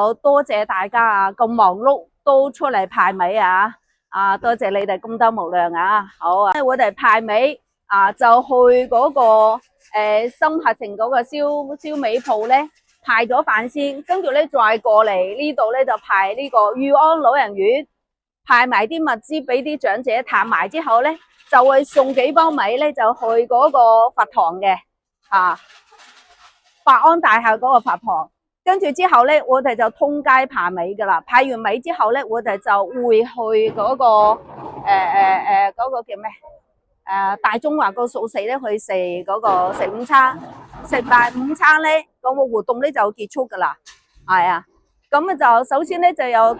好多謝大家啊，咁忙碌都出嚟派尾啊！多謝你哋功德無量啊！好啊，我哋派尾啊，就去嗰個深合城嗰個燒味鋪咧，派咗飯先，跟住咧再過嚟呢度咧就派呢個裕安老人院，派埋啲物資俾啲長者探埋之後咧，就會送幾包米咧，就去嗰個佛堂嘅百安大廈嗰個佛堂。跟住之後咧，我哋就通街派尾噶啦。派完尾之後咧，我哋就會去嗰個嗰個叫咩？大中華個宿舍咧去食嗰個食午餐。食埋午餐咧，嗰個活動咧就結束噶啦。係啊，咁啊就首先咧就有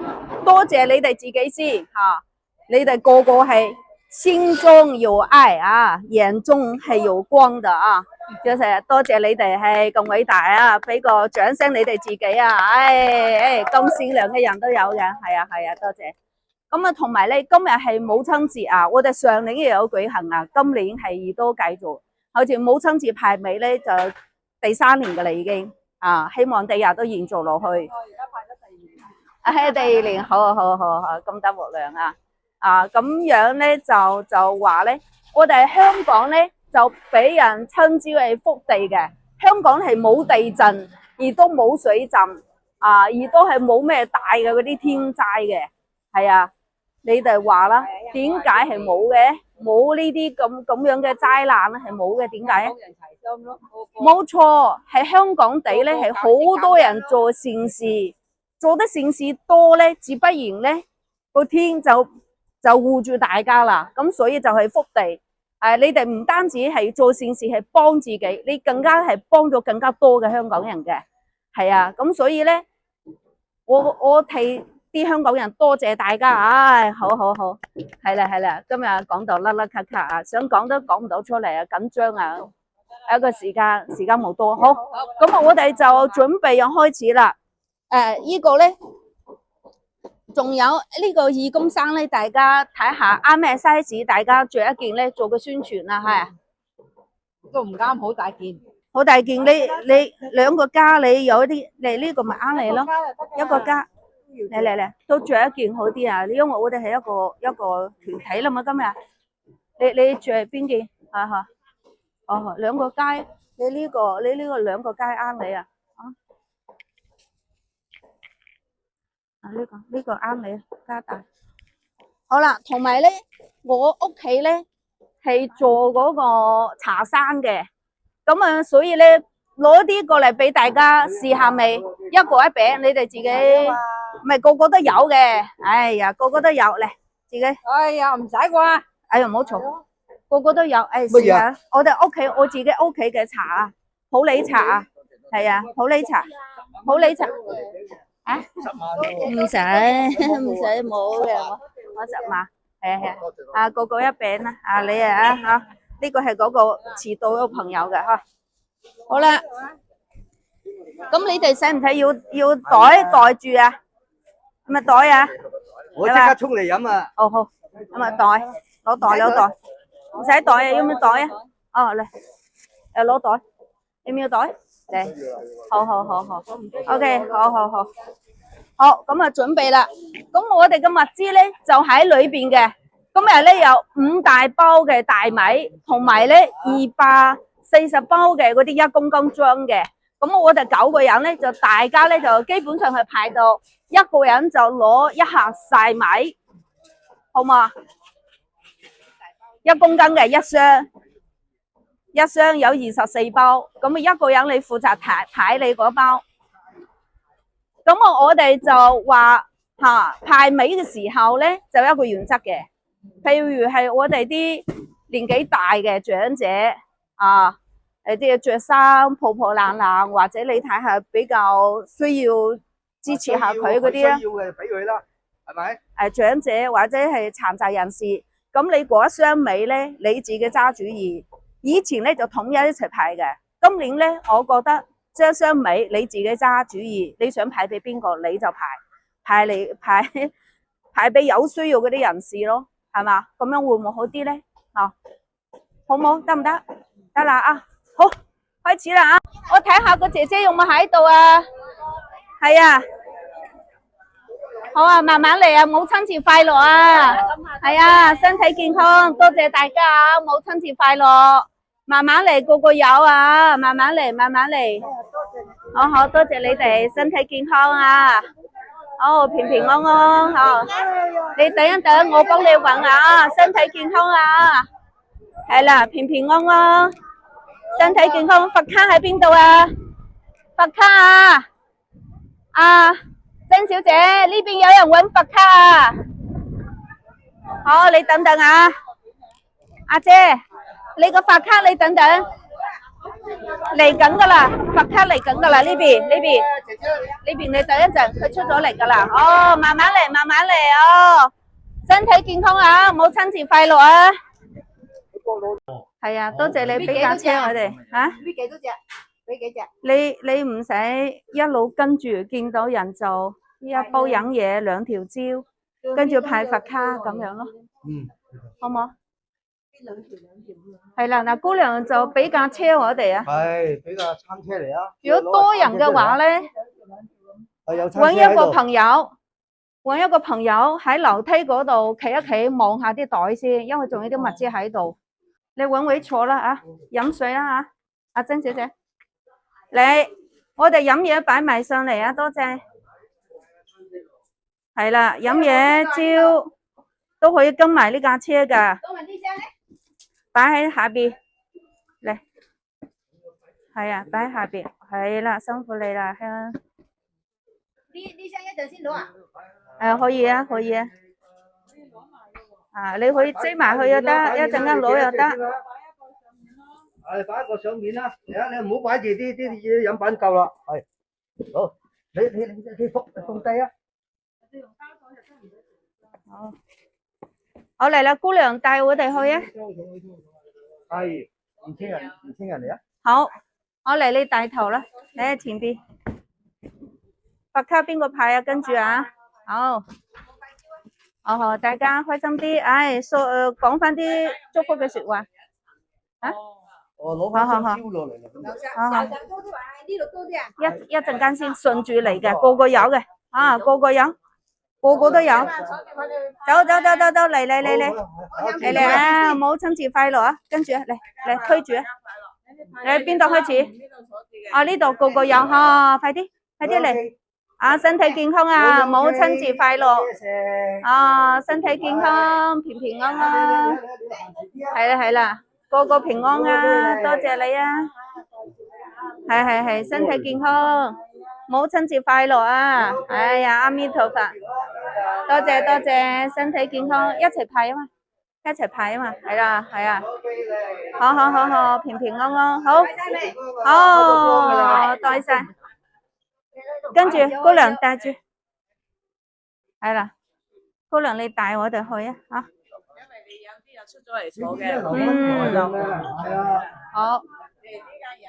多謝你哋自己先吓，你哋個個係心中有愛啊，眼中係有光的啊。多謝你哋係咁偉大啊！俾個掌聲你哋自己啊！咁善良嘅人都有嘅，係啊，多謝。咁啊，同埋咧，今日係母親節啊，我哋上年亦有舉行啊，今年係都繼續，好似母親節派尾咧就第3年噶啦已經啊，希望第日都延續落去。而家派咗第2年。第2年，好，功德無量啊！咁樣咧就話咧，我哋香港咧。就俾人稱之為福地嘅，香港係冇地震，亦都冇水浸，亦都係冇咩大嘅嗰啲天災嘅，係啊，你哋話啦，點解係冇嘅？冇呢啲咁樣嘅災難咧，係冇嘅，點解？冇錯，喺香港地咧係好多人做善事，做得善事多咧，自不然咧個天就護住大家啦，咁所以就係福地。你哋唔單止係做善事係幫自己，你更加係幫咗更加多嘅香港人嘅，係啊，咁所以咧，我替啲香港人多謝大家，好，係啦，今日講到甩甩咳咳啊，想講都講唔到出嚟啊，緊張啊，一個時間冇多，好，咁啊，我哋就準備又開始啦，呢個咧。仲有呢個義工衫咧，大家睇下啱咩 size， 大家着一件咧做個宣傳啦，係都唔啱，好大件，好大件，你兩個加，你有啲你呢個咪啱你咯，一個加，嚟，都着一件好啲啊！因為我哋係一個團體啦嘛，今日你着邊件啊？哦，兩個加，你呢個兩個加啱你啊！呢個啱你加大，好啦，同埋咧，我屋企咧係做嗰個茶山嘅，咁啊，所以咧攞啲過嚟俾大家試下味，一個一餅，你哋自己唔係個個都有嘅，哎呀，個個都有嚟，自己，哎呀，唔使啩，哎呀，唔好嘈，個個都有，試下，我哋屋企我自己屋企嘅茶啊，普洱茶啊，係啊，普洱茶。唔使冇嘅，我10萬，係，個個一餅啦，你吓，呢個係嗰個遲到嗰個朋友嘅吓，好啦，咁你哋使唔使要袋住啊？係咪袋啊？我即刻沖嚟飲啊！好，咁啊袋，攞袋，唔使袋啊，要唔要袋啊？哦嚟，攞袋，要唔要袋？嚟，好 ，OK， 好。好，咁啊準備啦。咁我哋嘅物資咧就喺裏邊嘅。今日咧有5大包嘅大米，同埋咧240包嘅嗰啲1公斤裝嘅。咁我哋9個人咧就大家咧就基本上係排到一個人就攞一盒細米，好嘛？1公斤嘅一箱有24包，咁啊一個人你負責睇你嗰包。咁我哋就話派尾嘅時候咧，就有一個原則嘅。譬如係我哋啲年紀大嘅長者啲着衫破爛，或者你睇下比較需要支持下佢嗰啲啊，需要嘅俾佢啦，係咪？長者或者係殘疾人士，咁你嗰一箱尾咧，你自己揸主意。以前咧就統一齊派嘅，今年咧我覺得。將箱尾你自己揸主意，你想派俾邊個你就派俾有需要嗰啲人士咯，係嘛？咁樣會唔會好啲咧？好冇？得唔得？得啦啊！好，開始啦啊！我睇下個姐姐有冇喺度啊？係啊，好啊，慢慢嚟啊，母親節快樂啊！係啊，身體健康，多謝大家啊，母親節快樂！慢慢嚟，個個有啊，慢慢嚟，慢慢嚟。好好，多謝你哋，身體健康啊！好，平平安安，好。你等一等，我幫你揾啊，身體健康啊！係啦，平平安安，身體健康。佛卡喺邊度啊？佛卡啊！啊，曾小姐，呢邊有人揾佛卡啊！好，你等等啊，阿姐，你個佛卡你等等，嚟緊噶啦，佛卡嚟緊噶啦，呢邊你等一陣，佢出咗嚟噶啦。哦，慢慢嚟，慢慢嚟哦，身體健康啊，母親節快樂啊！係啊，多謝你俾架車我哋吓。俾幾多隻？俾幾隻？你唔使一路跟住，見到人就一煲飲嘢兩條蕉，跟住派佛卡咁樣咯。嗯，好唔好？係啦，嗱，姑娘就俾架車我哋啊。係俾架餐車嚟啊！如果多人嘅話咧，有揾一個朋友，喺樓梯嗰度企一企，望下啲袋先，因為仲有啲物資喺度。你揾位坐啦啊，飲水啦啊，阿曾小姐，我哋飲嘢擺埋上嚟啊，多謝。係啦，飲嘢蕉都可以跟埋呢架車噶，擺喺下邊嚟。係啊，擺喺下邊。係啦，辛苦你啦，香。呢箱一陣先攞啊？可以啊，可以啊。啊，你可以追埋去又得，一陣間攞又得。係擺一個上面啦，你唔好擺住啲嘢飲品夠啦。係，好，你放低啊。好，我嚟啦，姑娘帶我哋去啊。係，年輕人嚟啊。好，我嚟你帶頭啦，你喺前邊。佛卡邊個派啊？跟住啊，好。好，大家開心啲，講翻啲祝福嘅說話。啊？我攞翻燒落嚟啦。好，呢度多啲啊？一陣間先順住嚟嘅，個個有嘅，啊，個個有，個個都有。走，嚟啊！母親節快樂啊！跟住啊，嚟推住啊！你喺邊度開始？啊，呢度個個有哈，快啲嚟！啊，身體健康啊，母親節快樂！啊，身體健康，平平安安。係啦，個個平安啊！多謝你啊！係，身體健康，母親節快樂啊！哎呀，阿彌陀佛，多謝，身體健康，一齊派啊嘛，係啦，好，平平安安，好，多謝。跟住姑娘帶住，係啦，姑娘你帶我哋去啊，吓。因為你有啲又出咗嚟坐嘅，係啊。好，呢間有，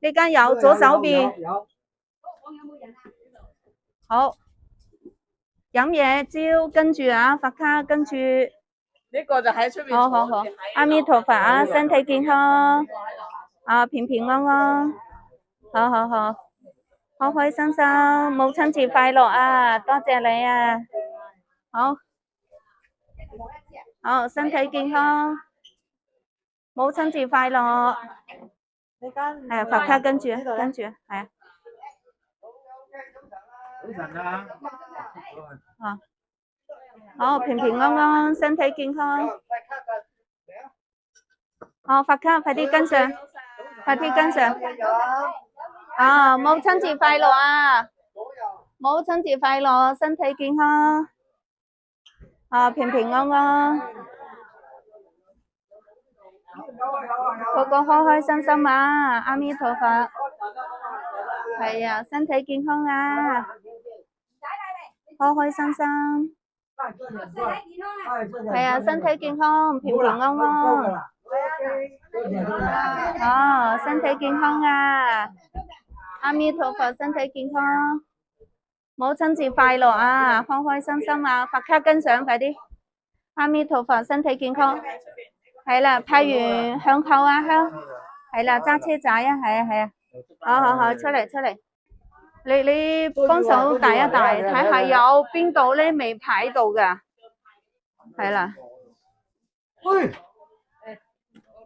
呢間有左手邊，好，飲嘢蕉，跟住啊，佛卡，跟住，呢個就喺出邊。好，阿彌陀佛啊，身體健康，啊，平平安安，好。開開心心，母親節快樂啊！多謝你啊，好，身體健康，母親節快樂。係啊，佛卡跟住，係啊。早晨啊！好，平平安安，身體健康。好，佛卡，快啲跟上。啊，母親節快樂啊！母親節快樂，身體健康，啊，平平安安，個個開開心心啊！阿彌陀佛，係啊，身體健康啊，開開心心，係啊，身體健康，平平安安，哦，身體健康啊！阿彌陀佛，身體健康，母親節快樂啊！開開心心啊！佛卡跟上，快啲！阿彌陀佛，身體健康。係啦，派完向後啊，向係啦，揸車仔啊，係啊，好，出嚟，你幫手帶一帶，睇下有邊度咧未排到㗎，係啦。喂，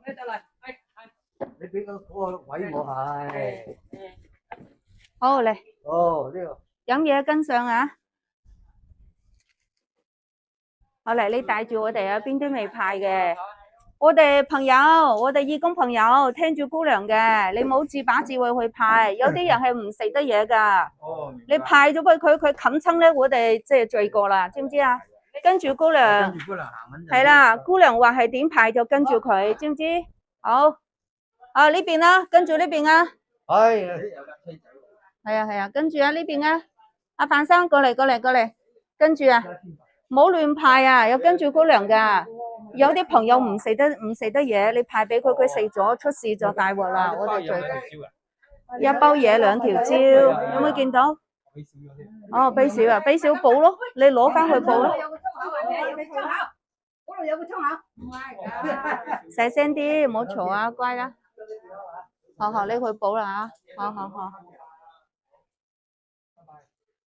咩得啦？你俾個嗰個位我係。好嚟，哦，呢個。飲嘢跟上啊！好嚟，你帶住我哋啊，邊啲未派嘅？我哋朋友，我哋義工朋友聽住姑娘嘅，你冇自把自為去派。有啲人係唔食得嘢㗎。哦。你派咗佢冚親咧，我哋即係罪過啦，知唔知啊？跟住姑娘，係啦，姑娘話係點派就跟住佢，知唔知？好，啊呢邊啦，跟住呢邊啊。係啊，跟住啊呢邊啊，阿范生過嚟，跟住啊，冇亂派啊，有跟住姑娘噶。有啲朋友唔食得嘢，你派俾佢，佢食咗出事就大鑊啦。我哋罪一包嘢2條蕉，有冇見到？哦，俾少啊，俾少補咯，你攞翻去補咯。嗰度有個窗口。細聲啲，唔好嘈啊，乖啦。好，你去補啦吓，好。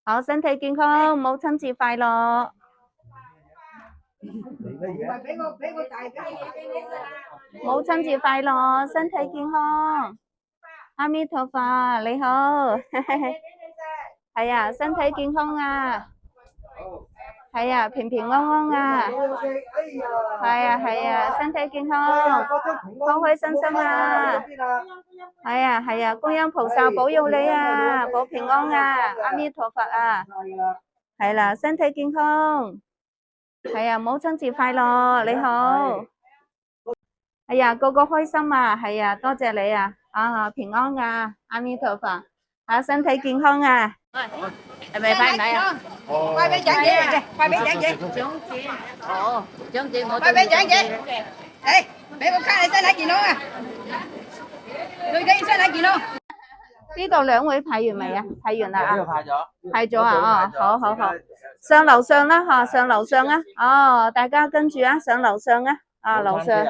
好，身體健康，母親節快樂。俾個大家嘢俾你食啊！母親節快樂，身體健康。阿彌陀佛，你好。係啊，身體健康啊。係啊，平平安安啊。係啊，身體健康，開開心心啊。係啊，觀音菩薩保佑你啊，保平安啊，阿彌陀佛啊。係啦，身體健康。係啊，母親節快樂，你好。哎呀，個個開心啊，係啊，多謝你啊，平安啊，阿彌陀佛，身體健康啊。係咪派唔係啊？派俾長者嚟嘅，派俾長者。哦，長者我派俾長者。嚟，俾個卡你身體健康啊！最緊要身體健康。呢度2位派完未啊？派完啦啊！派咗啊！哦，好，上樓上啦吓，上樓上啊！哦，大家跟住啊，上樓上啊！樓上。